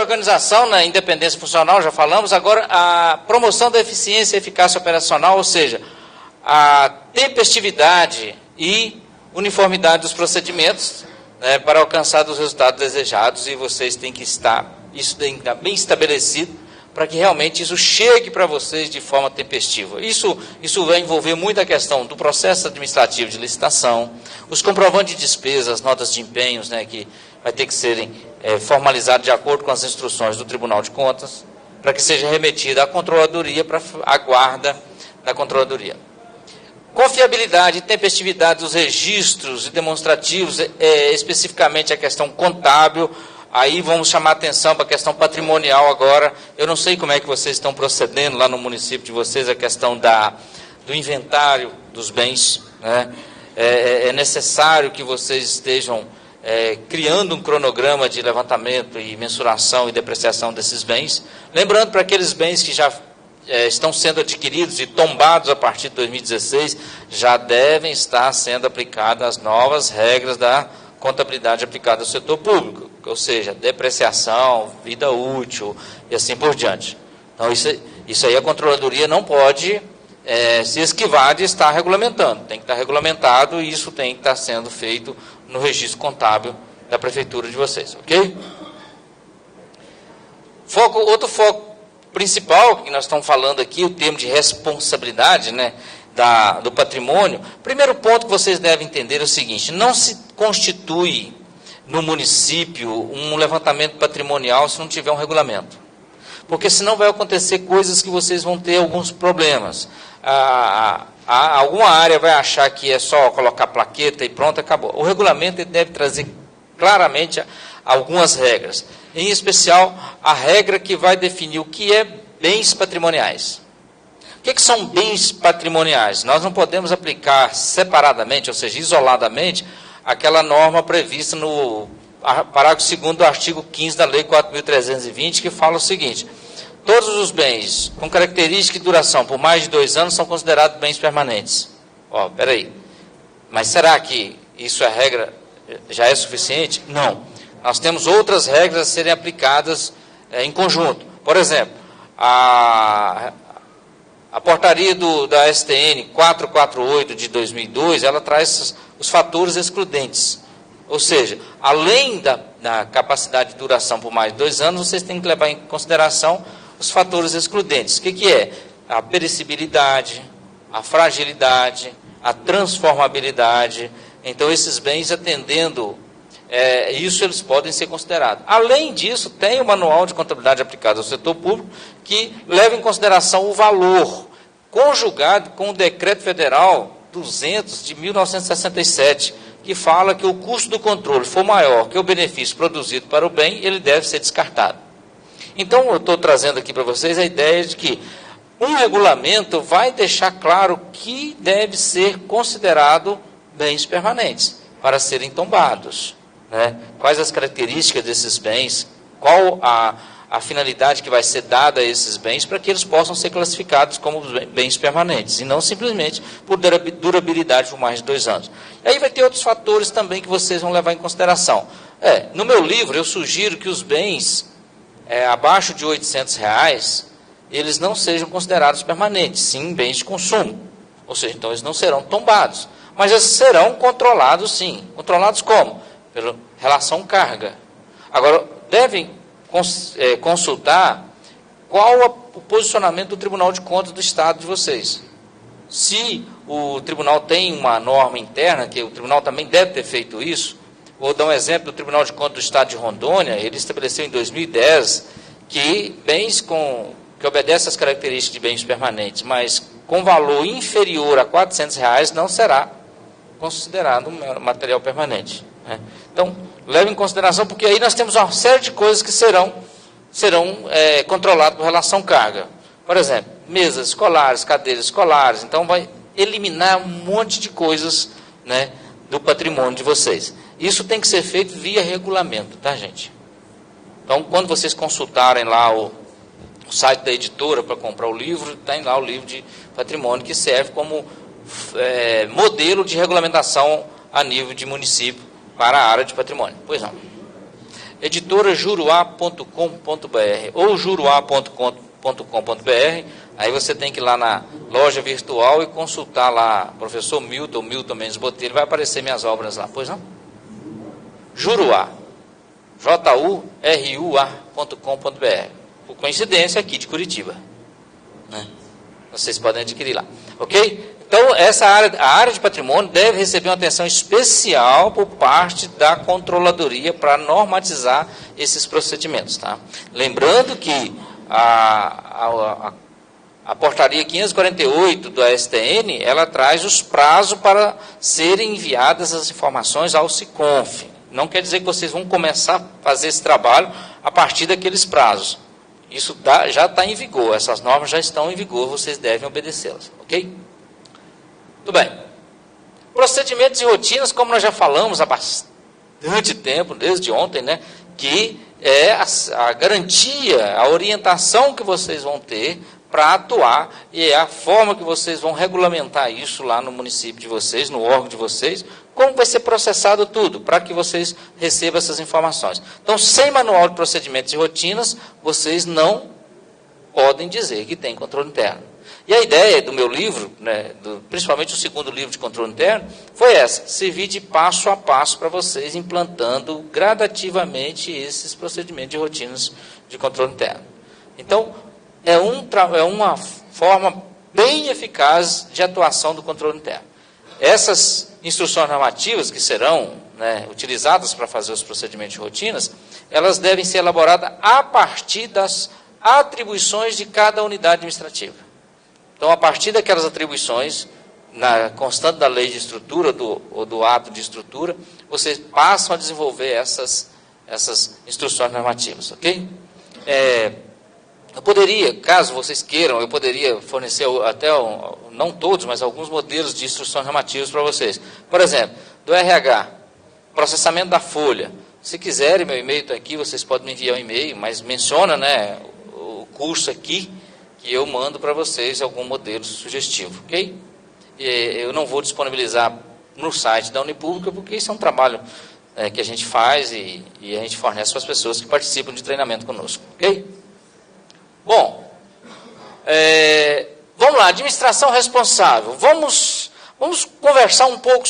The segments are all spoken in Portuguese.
organização na independência funcional, já falamos. Agora, a promoção da eficiência e eficácia operacional, ou seja, a tempestividade e uniformidade dos procedimentos, né, para alcançar os resultados desejados, e vocês têm que estar, isso tem que estar bem estabelecido, para que realmente isso chegue para vocês de forma tempestiva. Isso vai envolver muito a questão do processo administrativo de licitação, os comprovantes de despesas, as notas de empenhos, né, que vai ter que serem formalizados de acordo com as instruções do Tribunal de Contas, para que seja remetida à Controladoria, para a guarda da Controladoria. Confiabilidade e tempestividade dos registros e demonstrativos, especificamente a questão contábil. Aí vamos chamar atenção para a questão patrimonial agora. Eu não sei como é que vocês estão procedendo lá no município de vocês, a questão do inventário dos bens, né? É necessário que vocês estejam criando um cronograma de levantamento e mensuração e depreciação desses bens. Lembrando, para aqueles bens que já estão sendo adquiridos e tombados a partir de 2016, já devem estar sendo aplicadas as novas regras da contabilidade aplicada ao setor público, ou seja, depreciação, vida útil e assim por diante. Então, isso aí a Controladoria não pode se esquivar de estar regulamentando. Tem que estar regulamentado e isso tem que estar sendo feito no registro contábil da prefeitura de vocês, ok? Outro foco principal, que nós estamos falando aqui, o termo de responsabilidade, né, do patrimônio. Primeiro ponto que vocês devem entender é o seguinte: não se constitui no município um levantamento patrimonial se não tiver um regulamento, porque senão vai acontecer coisas que vocês vão ter alguns problemas. Alguma área vai achar que é só colocar plaqueta e pronto, acabou. O regulamento ele deve trazer claramente algumas regras, em especial a regra que vai definir o que é bens patrimoniais. O que são bens patrimoniais? Nós não podemos aplicar separadamente, ou seja, isoladamente, aquela norma prevista no parágrafo 2º do artigo 15 da Lei 4.320, que fala o seguinte: todos os bens com característica e duração por mais de 2 anos são considerados bens permanentes. Peraí, mas será que isso é regra, já é suficiente? Não. Nós temos outras regras a serem aplicadas em conjunto. Por exemplo, a portaria da STN 448 de 2002, ela traz os fatores excludentes. Ou seja, além da capacidade de duração por mais de 2 anos, vocês têm que levar em consideração os fatores excludentes. O que é? A perecibilidade, a fragilidade, a transformabilidade. Então, esses bens, atendendo isso, eles podem ser considerados. Além disso, tem o Manual de Contabilidade Aplicada ao Setor Público, que leva em consideração o valor, conjugado com o Decreto Federal 200 de 1967, que fala que o custo do controle for maior que o benefício produzido para o bem, ele deve ser descartado. Então, eu estou trazendo aqui para vocês a ideia de que um regulamento vai deixar claro que deve ser considerado bens permanentes para serem tombados, né? Quais as características desses bens, qual a finalidade que vai ser dada a esses bens para que eles possam ser classificados como bens permanentes, e não simplesmente por durabilidade por mais de 2 anos. E aí vai ter outros fatores também que vocês vão levar em consideração. No meu livro, eu sugiro que os bens abaixo de R$800, eles não sejam considerados permanentes, sim bens de consumo. Ou seja, então eles não serão tombados. Mas eles serão controlados, sim. Controlados como? Pela relação carga. Agora, devem consultar qual o posicionamento do Tribunal de Contas do Estado de vocês. Se o tribunal tem uma norma interna, que o tribunal também deve ter feito isso. Vou dar um exemplo do Tribunal de Contas do Estado de Rondônia. Ele estabeleceu em 2010 que bens que obedecem às características de bens permanentes, mas com valor inferior a R$400, não será considerado um material permanente, né? Então, leve em consideração, porque aí nós temos uma série de coisas que serão controladas por relação carga. Por exemplo, mesas escolares, cadeiras escolares. Então, vai eliminar um monte de coisas, né, do patrimônio de vocês. Isso tem que ser feito via regulamento, tá, gente? Então, quando vocês consultarem lá o site da editora para comprar o livro, tem lá o livro de patrimônio, que serve como modelo de regulamentação a nível de município para a área de patrimônio. Pois não. editorajuruá.com.br ou juruá.com.br. Aí você tem que ir lá na loja virtual e consultar lá, professor Milton Mendes Botelho, vai aparecer minhas obras lá, pois não? Juruá, JURUA.com.br, por coincidência aqui de Curitiba, né? Vocês podem adquirir lá, ok? Então, a área de patrimônio deve receber uma atenção especial por parte da controladoria para normatizar esses procedimentos, tá? Lembrando que a portaria 548 do STN, ela traz os prazos para serem enviadas as informações ao SICONF. Não quer dizer que vocês vão começar a fazer esse trabalho a partir daqueles prazos. Isso já está em vigor, essas normas já estão em vigor, vocês devem obedecê-las, ok? Tudo bem. Procedimentos e rotinas, como nós já falamos há bastante tempo, desde ontem, né, que é a garantia, a orientação que vocês vão ter para atuar, e é a forma que vocês vão regulamentar isso lá no município de vocês, no órgão de vocês, como vai ser processado tudo, para que vocês recebam essas informações. Então, sem manual de procedimentos e rotinas, vocês não podem dizer que tem controle interno. E a ideia do meu livro, né, principalmente o segundo livro de controle interno, foi essa, servir de passo a passo para vocês implantando gradativamente esses procedimentos e rotinas de controle interno. Então, é uma forma bem eficaz de atuação do controle interno. Essas instruções normativas que serão, né, utilizadas para fazer os procedimentos de rotinas, elas devem ser elaboradas a partir das atribuições de cada unidade administrativa. Então, a partir daquelas atribuições, constante da lei de estrutura ou do ato de estrutura, vocês passam a desenvolver essas instruções normativas, ok? Eu poderia, caso vocês queiram, eu poderia fornecer até, não todos, mas alguns modelos de instruções normativas para vocês. Por exemplo, do RH, processamento da folha. Se quiserem, meu e-mail está aqui, vocês podem me enviar um e-mail, mas menciona, né, o curso aqui, que eu mando para vocês algum modelo sugestivo, ok? Eu não vou disponibilizar no site da Unipública, porque isso é um trabalho que a gente faz e a gente fornece para as pessoas que participam de treinamento conosco, ok? Bom, vamos lá, administração responsável. Vamos conversar um pouco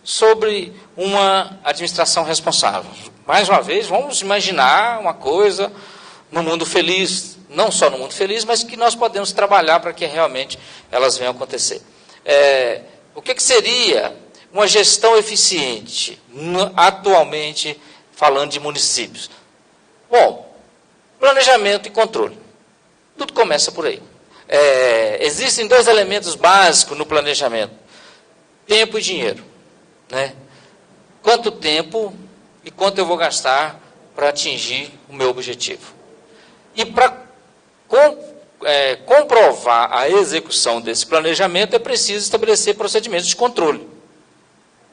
sobre uma administração responsável. Mais uma vez, vamos imaginar uma coisa no mundo feliz, não só no mundo feliz, mas que nós podemos trabalhar para que realmente elas venham a acontecer. O que seria uma gestão eficiente, atualmente falando de municípios? Bom, planejamento e controle. Tudo começa por aí. Existem dois elementos básicos no planejamento: tempo e dinheiro, né? Quanto tempo e quanto eu vou gastar para atingir o meu objetivo. E para comprovar a execução desse planejamento, é preciso estabelecer procedimentos de controle.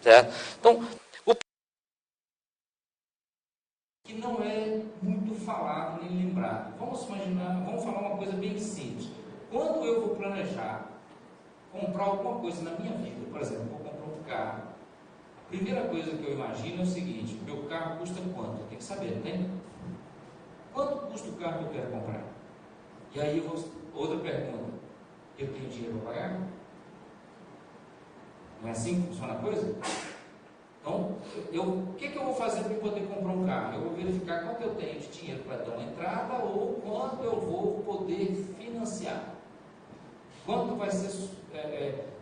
Certo? Então, que não é muito falado nem lembrado. Vamos falar uma coisa bem simples. Quando eu vou planejar comprar alguma coisa na minha vida, por exemplo, vou comprar um carro, a primeira coisa que eu imagino é o seguinte: meu carro custa quanto? Eu tenho que saber, não tem? Quanto custa o carro que eu quero comprar? E aí, outra pergunta: eu tenho dinheiro para pagar? Não é assim que funciona a coisa? Então, o que eu vou fazer para poder comprar um carro? Eu vou verificar quanto eu tenho de dinheiro para dar uma entrada ou quanto eu vou poder financiar. Quanto vai ser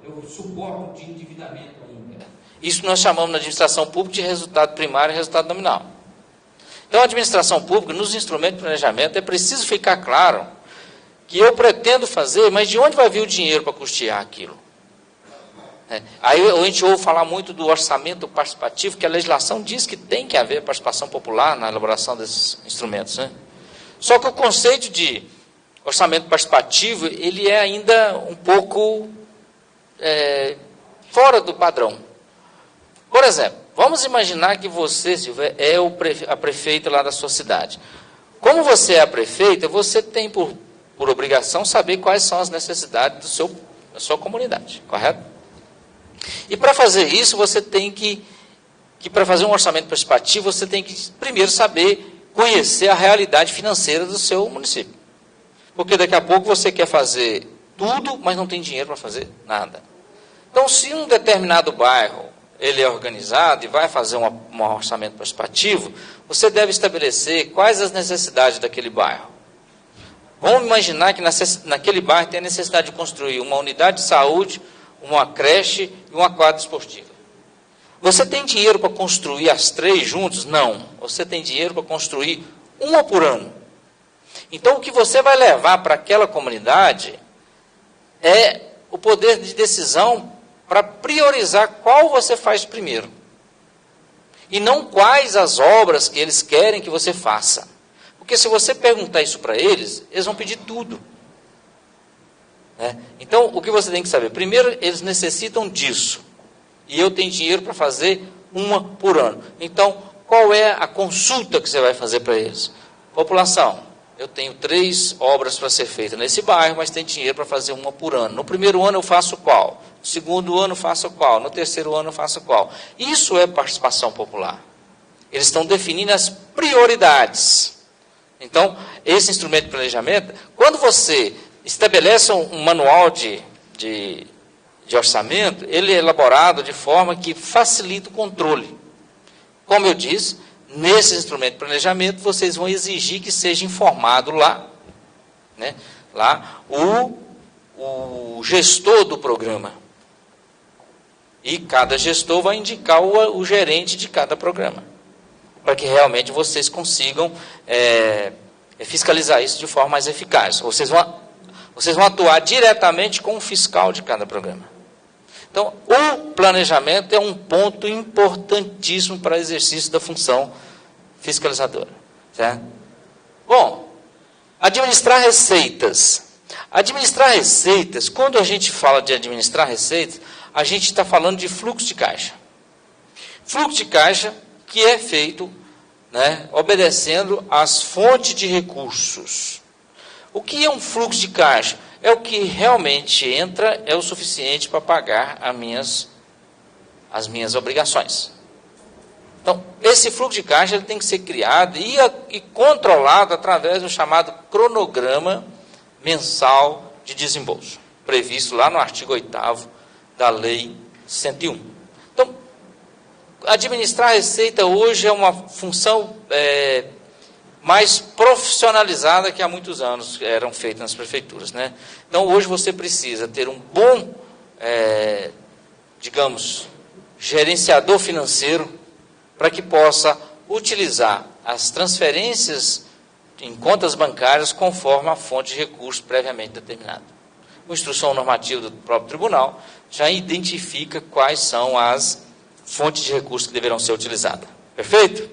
o suporte de endividamento ainda? Isso nós chamamos na administração pública de resultado primário e resultado nominal. Então, a administração pública, nos instrumentos de planejamento, é preciso ficar claro que eu pretendo fazer, mas de onde vai vir o dinheiro para custear aquilo? Aí a gente ouve falar muito do orçamento participativo, que a legislação diz que tem que haver participação popular na elaboração desses instrumentos, né? Só que o conceito de orçamento participativo, ele é ainda um pouco fora do padrão. Por exemplo, vamos imaginar que você, Silvia, é a prefeita lá da sua cidade. Como você é a prefeita, você tem por obrigação saber quais são as necessidades da sua comunidade, correto? E para fazer isso, você tem que que para fazer um orçamento participativo você tem que primeiro saber conhecer a realidade financeira do seu município. Porque daqui a pouco você quer fazer tudo, mas não tem dinheiro para fazer nada. Então, se um determinado bairro ele é organizado e vai fazer um orçamento participativo, você deve estabelecer quais as necessidades daquele bairro. Vamos imaginar que naquele bairro tem a necessidade de construir uma unidade de saúde, uma creche e uma quadra esportiva. Você tem dinheiro para construir as 3 juntos? Não. Você tem dinheiro para construir uma por ano. Então, o que você vai levar para aquela comunidade é o poder de decisão para priorizar qual você faz primeiro. E não quais as obras que eles querem que você faça. Porque se você perguntar isso para eles, eles vão pedir tudo. Então, o que você tem que saber? Primeiro, eles necessitam disso. E eu tenho dinheiro para fazer uma por ano. Então, qual é a consulta que você vai fazer para eles? População, eu tenho 3 obras para ser feitas nesse bairro, mas tem dinheiro para fazer uma por ano. No primeiro ano eu faço qual? No segundo ano eu faço qual? No terceiro ano eu faço qual? Isso é participação popular. Eles estão definindo as prioridades. Então, esse instrumento de planejamento, quando você estabelece um manual de orçamento, ele é elaborado de forma que facilita o controle. Como eu disse, nesse instrumento de planejamento, vocês vão exigir que seja informado lá, lá o gestor do programa. E cada gestor vai indicar o gerente de cada programa, para que realmente vocês consigam fiscalizar isso de forma mais eficaz. Vocês vão atuar diretamente com o fiscal de cada programa. Então, o planejamento é um ponto importantíssimo para o exercício da função fiscalizadora. Certo? Bom, administrar receitas. Administrar receitas, quando a gente fala de administrar receitas, a gente está falando de fluxo de caixa. Fluxo de caixa que é feito obedecendo às fontes de recursos. O que é um fluxo de caixa? É o que realmente entra, é o suficiente para pagar as minhas obrigações. Então, esse fluxo de caixa ele tem que ser criado e controlado através do chamado cronograma mensal de desembolso, previsto lá no artigo 8º da Lei 101. Então, administrar a receita hoje é uma função mais profissionalizada que há muitos anos eram feitas nas prefeituras. Então, hoje você precisa ter um bom, gerenciador financeiro para que possa utilizar as transferências em contas bancárias conforme a fonte de recursos previamente determinada. A instrução normativa do próprio tribunal já identifica quais são as fontes de recursos que deverão ser utilizadas. Perfeito?